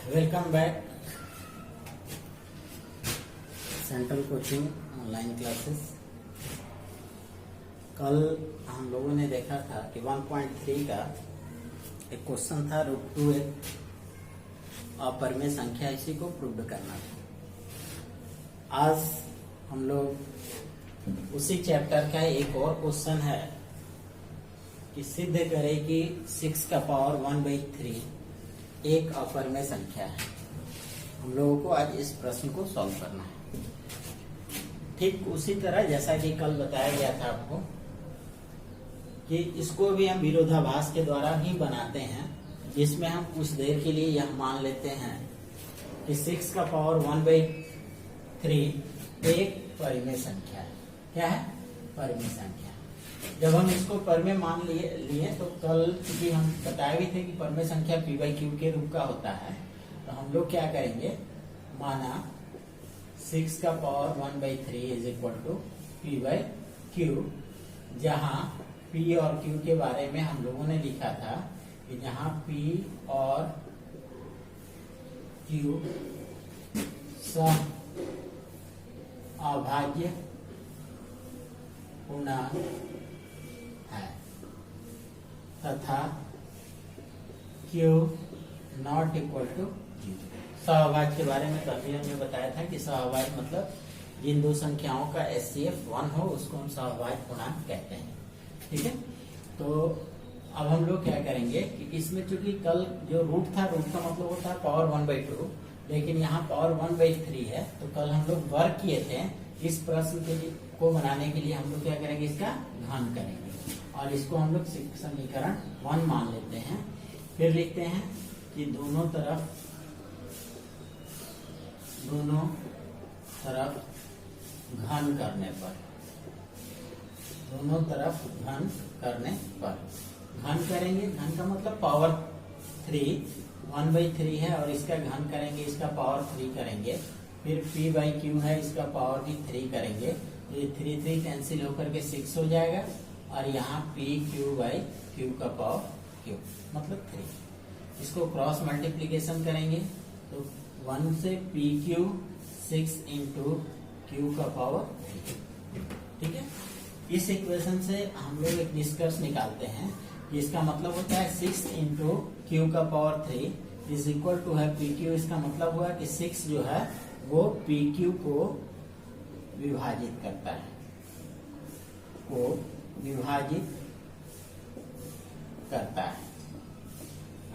Welcome back central coaching online classes. कल हम लोगों ने देखा था कि 1.3 का एक क्वेश्चन था √2 एक अपरिमेय संख्या, इसी को प्रूव करना था। आज हम लोग उसी चैप्टर का एक और क्वेश्चन है कि सिद्ध करें कि 6 का पावर 1/3 एक अपरिमेय संख्या है। हम लोगों को आज इस प्रश्न को सॉल्व करना है। ठीक उसी तरह जैसा कि कल बताया गया था आपको कि इसको भी हम विरोधाभास के द्वारा ही बनाते हैं, जिसमें हम कुछ देर के लिए यह मान लेते हैं कि 6 का पावर 1/3 एक परिमेय संख्या है। क्या है? परिमेय संख्या। जब हम इसको परिमेय मान लिए तो कल क्योंकि हम बताए भी थे कि परिमेय संख्या p/q के रूप का होता है, तो हम लोग क्या करेंगे, माना 6 का power 1/3 is equal to p/q, जहां p और q के बारे में हम लोगों ने लिखा था कि जहां p और q सम अभाज्य पूर्णांक है तथा q नॉट इक्वल टू 0। सहअभाज्य के बारे में कभी हमने बताया था कि सहअभाज्य मतलब जिन दो संख्याओं का HCF 1 हो उसको हम सहअभाज्य पूर्णांक कहते हैं। ठीक है, तो अब हम लोग क्या करेंगे कि इसमें चूंकि कल जो रूट था, रूट का मतलब होता है पावर 1/2, लेकिन यहाँ पावर 1/3 है, तो कल हम लोग वर्क किए थे इस प्रश्न के को बनाने के लिए। हम लोग क्या करेंगे, इसका घन करेंगे और इसको हम लोग समीकरण 1 मान लेते हैं। फिर लिखते हैं कि दोनों तरफ घन करने पर, घन करेंगे। घन का मतलब पावर 3, 1/3 है और इसका घन करेंगे, इसका पावर 3 करेंगे। फिर p/q है, इसका पावर भी 3 करेंगे। ये 3 कैंसिल होकर के 6 हो जाएगा और यहाँ pq/q का पावर q मतलब 3। इसको क्रॉस मल्टीप्लीकेशन करेंगे तो 1 से pq 6 इंटू q का पावर 3। ठीक है, इस इक्वेशन से हम लोग एक निष्कर्ष निकालते हैं कि इसका मतलब होता है 6 इंटू q का पावर 3 इज इक्वल टू है pq। इसका मतलब हुआ कि 6 जो है वो pq को विभाजित करता है,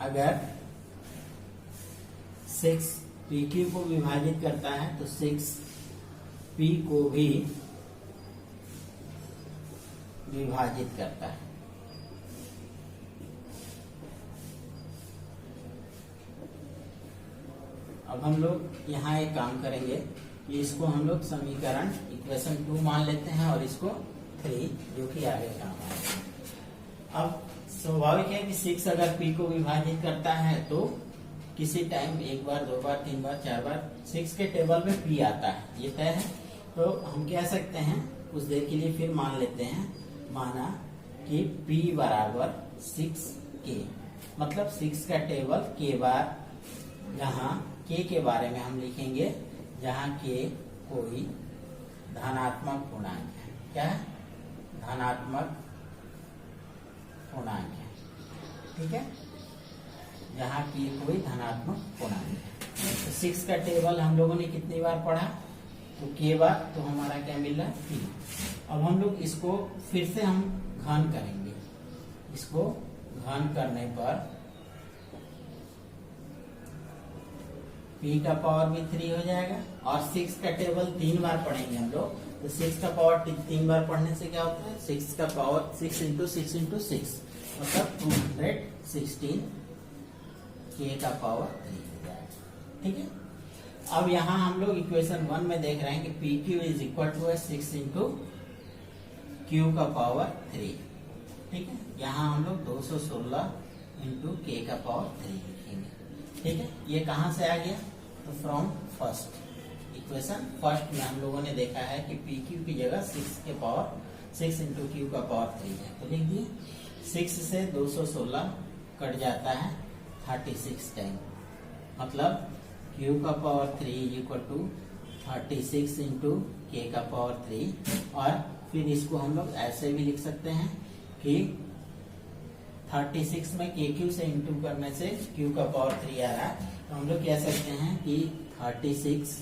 अगर 6 pq को विभाजित करता है तो 6 p को भी विभाजित करता है। अब हम लोग यहाँ एक काम करेंगे कि इसको हम लोग समीकरण इक्वेशन 2 मान लेते हैं और इसको 3, जो कि आगे काम आएगा। अब स्वाभाविक है कि 6 अगर p को विभाजित करता है तो किसी टाइम 1 बार, 2 बार, 3 बार, 4 बार 6 के टेबल में p आता है, ये तय है। तो हम कह सकते हैं कुछ देर के लिए फिर मान लेते हैं, माना कि p बराबर 6k, मतलब 6 का टेबल k बार, जहाँ k के बारे में हम लिखेंगे जहाँ k कोई धनात्मक पूर्णांक है। क्या है? धनात्मक पूर्णांक है। ठीक है, जहाँ k कोई धनात्मक पूर्णांक है। तो 6 का टेबल हम लोगों ने कितनी बार पढ़ा, तो k बार, तो हमारा क्या मिल रहा है, 3। अब हम लोग इसको फिर से हम घन करेंगे। इसको घन करने पर p का पावर भी 3 हो जाएगा और 6 का टेबल 3 बार पढ़ेंगे हम लोग, तो 6 का पावर 3 बार पढ़ने से क्या होता है, 6 का पावर 6 इंटू 6 इंटू 6 मतलब 216 k का पावर 3 हो जाएगा। ठीक है, अब यहाँ हम लोग इक्वेशन 1 में देख रहे हैं कि pq is equal to 6 into q का पावर 3। ठीक है, यहाँ हम लोग 216 इंटू k का पावर 3 लिखेंगे। ठीक है, ये कहाँ से आ गया, तो फ्रॉम फर्स्ट इक्वेशन। फर्स्ट में हम लोगों ने देखा है कि pq की जगह 6 इंटू q का पावर 3 है, तो लिख दिए। 6 से 216 कट जाता है 36 टाइम, मतलब q का power 3 is equal to 36 into k का पावर 3। और फिर इसको हम लोग ऐसे भी लिख सकते हैं कि 36 में KQ से इंटू करने से Q का पावर 3 आ रहा है, तो हम लोग कह सकते हैं कि 36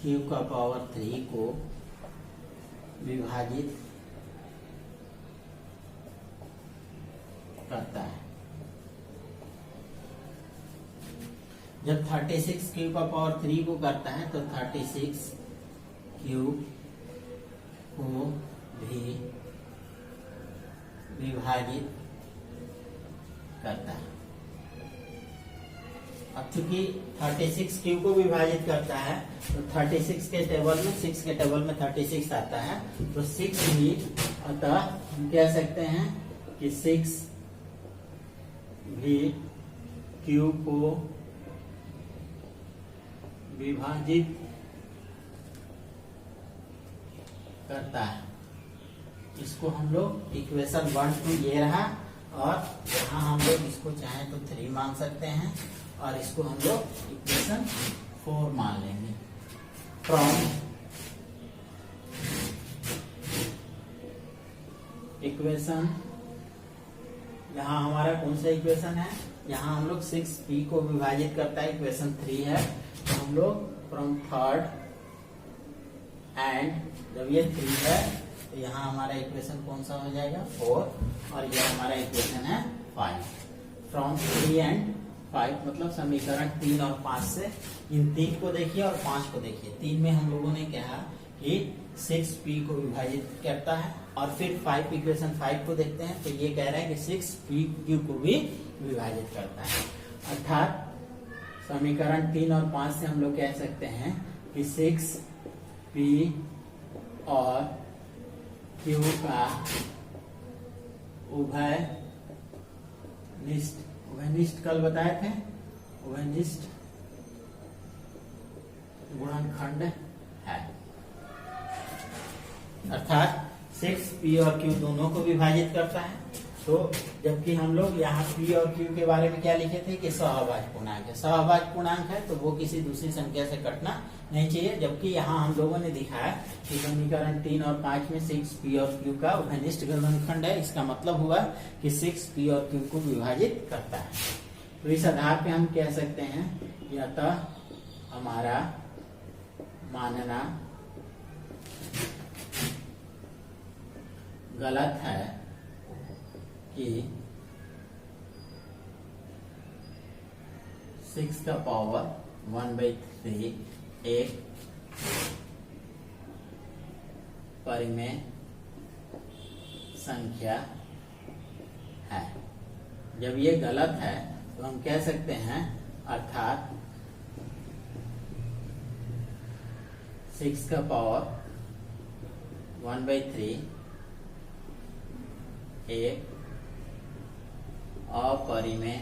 Q का पावर 3 को विभाजित करता है। जब 36 Q का पावर 3 को करता है तो 36 Q को भी विभाजित करता है। अब चूंकि 36 Q को विभाजित करता है तो 36 के टेबल में 6 के टेबल में 36 आता है, तो 6 भी, अतः हम कह सकते हैं कि 6 भी Q को विभाजित करता है। इसको हम लोग इक्वेशन 1 2 ये रहा, और यहाँ हम लोग इसको चाहे तो 3 मान सकते हैं, और इसको हम लोग इक्वेशन 4 मान लेंगे। फ्रॉम इक्वेशन, यहाँ हमारा कौन सा इक्वेशन है, यहाँ हम लोग 6p को विभाजित करता है, इक्वेशन 3 है, तो हम लोग फ्रॉम थर्ड एंड, जब ये 3 है तो यहाँ हमारा इक्वेशन कौन सा हो जाएगा 4, और ये हमारा इक्वेशन है 5। फ्रॉम 3 एंड 5 मतलब समीकरण 3 और 5 से, इन 3 को देखिए और 5 को देखिए। 3 में हम लोगों ने कहा कि 6p को विभाजित करता है, और फिर 5 इक्वेशन 5 को देखते हैं तो ये कह रहा है कि 6pq को भी विभाजित करता है। अर्थात समीकरण 3 और 5 से हम लोग कह सकते हैं कि 6p और q का उभयनिष्ठ कल बताए थे, उभयनिष्ठ गुणनखंड है। अर्थात 6p और q दोनों को विभाजित करता है। तो जबकि हम लोग यहाँ p और q के बारे में क्या लिखे थे कि सहअभाज्य पूर्णांक है, सहअभाज्य पूर्णांक है तो वो किसी दूसरी संख्या से कटना नहीं चाहिए। जबकि यहाँ हम लोगों ने दिखाया कि समीकरण 3 और 5 में 6p और q का उभयनिष्ठ गुणनखंड है, इसका मतलब हुआ कि 6p और q को विभाजित करता है। तो इस आधार पे हम कह सकते हैं कि अतः हमारा मानना गलत है कि 6 का पावर 1/3 एक परिमेय संख्या है। जब ये गलत है तो हम कह सकते हैं, अर्थात 6 का पावर 1/3 एक अपरिमेय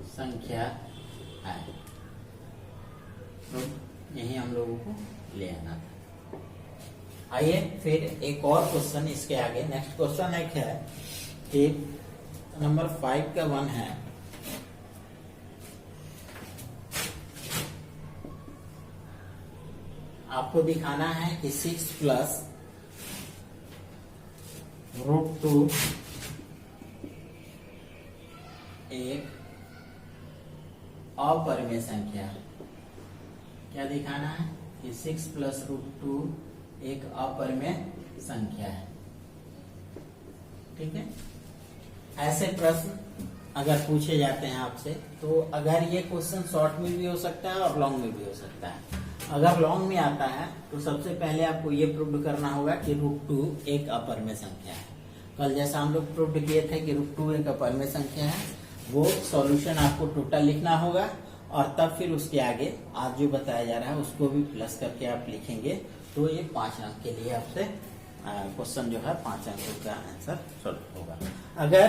संख्या है। तो यही हम लोगों को ले आना था। आइए फिर एक और क्वेश्चन इसके आगे, नेक्स्ट क्वेश्चन एक है कि नंबर 5 का 1 है, आपको दिखाना है कि 6 प्लस √2 एक अपरिमेय संख्या। क्या दिखाना है कि 6 प्लस √2 एक अपरिमेय संख्या है। ठीक है, ऐसे प्रश्न अगर पूछे जाते हैं आपसे, तो अगर ये क्वेश्चन शॉर्ट में भी हो सकता है और लॉन्ग में भी हो सकता है। अगर लॉन्ग में आता है तो सबसे पहले आपको ये प्रूव करना होगा कि √2 एक अपरिमेय संख्या है। कल जैसा हम लोग प्रूव किए थे कि √2 एक अपरिमेय संख्या है, वो सॉल्यूशन आपको टोटल लिखना होगा, और तब फिर उसके आगे आज जो बताया जा रहा है उसको भी प्लस करके आप लिखेंगे, तो ये 5 अंक के लिए आपसे क्वेश्चन जो है 5 अंकों का आंसर सॉल्व होगा। अगर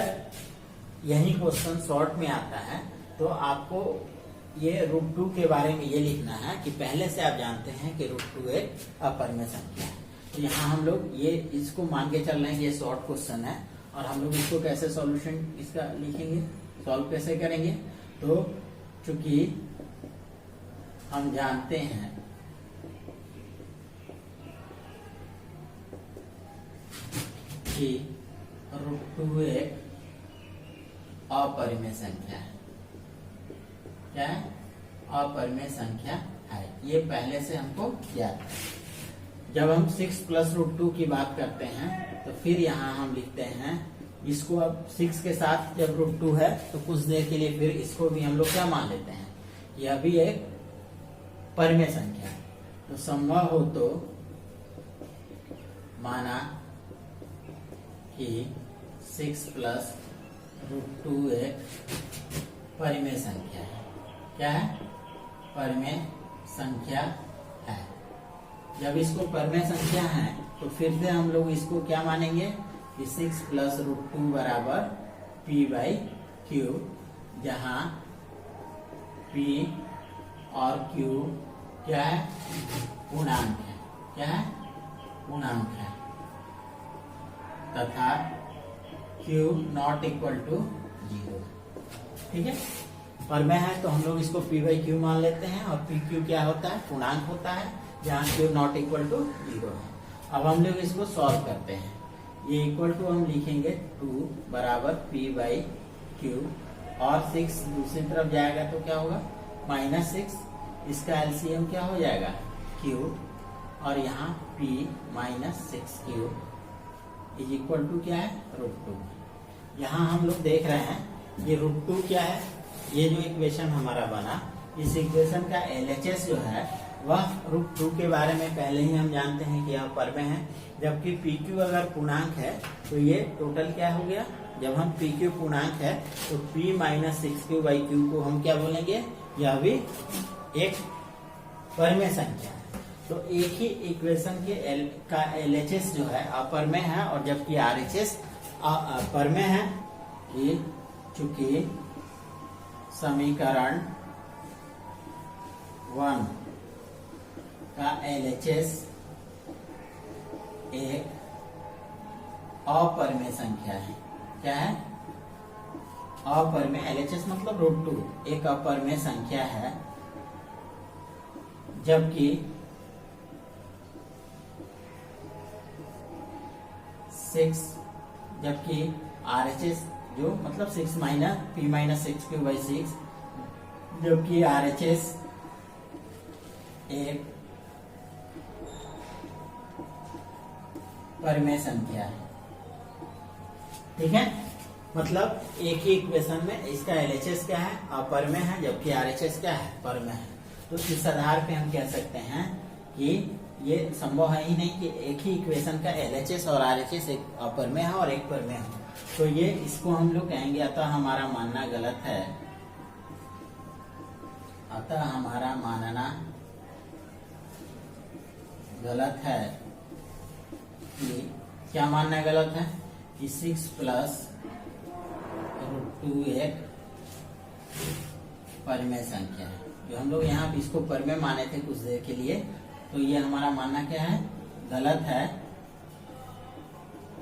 यही क्वेश्चन शॉर्ट में आता है तो आपको ये √2 के बारे में ये लिखना है कि पहले से आप जानते हैं कि √2 एक अपरिमेय संख्या है। तो यहाँ हम लोग ये इसको मान के चल रहे हैं कि ये शॉर्ट क्वेश्चन है, और हम लोग इसको कैसे सॉल्यूशन इसका लिखेंगे, सॉल्व कैसे करेंगे। तो चूंकि हम जानते हैं कि √2 एक अपरिमेय संख्या है। क्या है? अपरिमेय संख्या है। ये पहले से हमको याद है। जब हम 6 + √2 की बात करते हैं तो फिर यहाँ हम लिखते हैं इसको। अब 6 के साथ जब √2 है तो कुछ देर के लिए फिर इसको भी हम लोग क्या मान लेते हैं, यह भी एक परिमेय संख्या है। तो संभव हो तो माना कि 6 + √2 एक परिमेय संख्या है। क्या है? परिमेय संख्या है। जब इसको परिमेय संख्या है तो फिर से हम लोग इसको क्या मानेंगे कि 6 + √2 बराबर p/q, जहां p और q क्या है? पूर्णांक है। क्या है? पूर्णांक है। तथा q ≠ = 0। ठीक है? परिमेय है तो हम लोग इसको p/q मान लेते हैं और pq क्या होता है? पूर्णांक होता है, जहाँ q ≠ = 0 है। अब हम लोग इसको सॉल्व करते हैं। ये इक्वल टू हम लिखेंगे 2 बराबर p/q और 6 दूसरी तरफ जाएगा तो क्या होगा? -6। इसका एलसीएम क्या हो जाएगा? q, और यहाँ p - 6q = क्या है? √2। यहाँ हम लोग देख रहे हैं ये √2 क्या है? ये जो इक्वेशन हमारा बना, इस इक्वेशन का LHS जो है वह √2 के बारे में पहले ही हम जानते हैं कि यह परिमेय है। जबकि PQ अगर पूर्णांक है तो ये टोटल क्या हो गया? जब हम PQ पूर्णांक है तो p - 6q/q को हम क्या बोलेंगे? यह भी एक परिमेय संख्या है। तो एक ही इक्वेशन के का LHS जो है अपरिमेय है, और जबकि RHS परिमेय है। कि चूंकि समीकरण 1 का LHS एक अपरिमेय संख्या है। क्या है? अपरिमेय। LHS मतलब √2 एक अपरिमेय संख्या है, जबकि 6 जबकि RHS जो मतलब 6 - p - 6q/6, जबकि RHS एक परिमेय संख्या है। ठीक है? मतलब एक ही इक्वेशन में इसका LHS क्या है? अपरिमेय है, जबकि RHS क्या है? परिमेय है। तो इस आधार पे हम कह सकते हैं कि ये संभव है ही नहीं कि एक ही इक्वेशन का LHS और RHS एक अपरिमेय है और एक परिमेय है। तो ये इसको हम लोग कहेंगे अतः हमारा मानना गलत है। अतः हमारा मानना गलत है कि क्या मानना गलत है? कि 6 + √2 एक परिमेय संख्या है। जो हम लोग यहाँ पे इसको परिमेय माने थे कुछ देर के लिए, तो ये हमारा मानना क्या है? गलत है।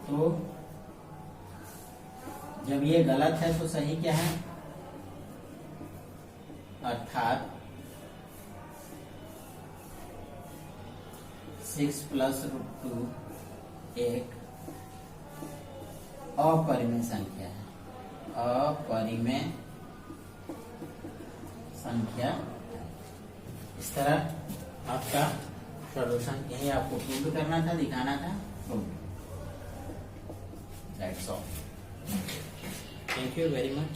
तो जब ये गलत है तो सही क्या है? अर्थात 6 + √2 एक अपरिमेय संख्या है। अपरिमेय संख्या। इस तरह आपका सॉल्यूशन यही आपको प्रूव करना था, दिखाना था। That's all. Thank you very much.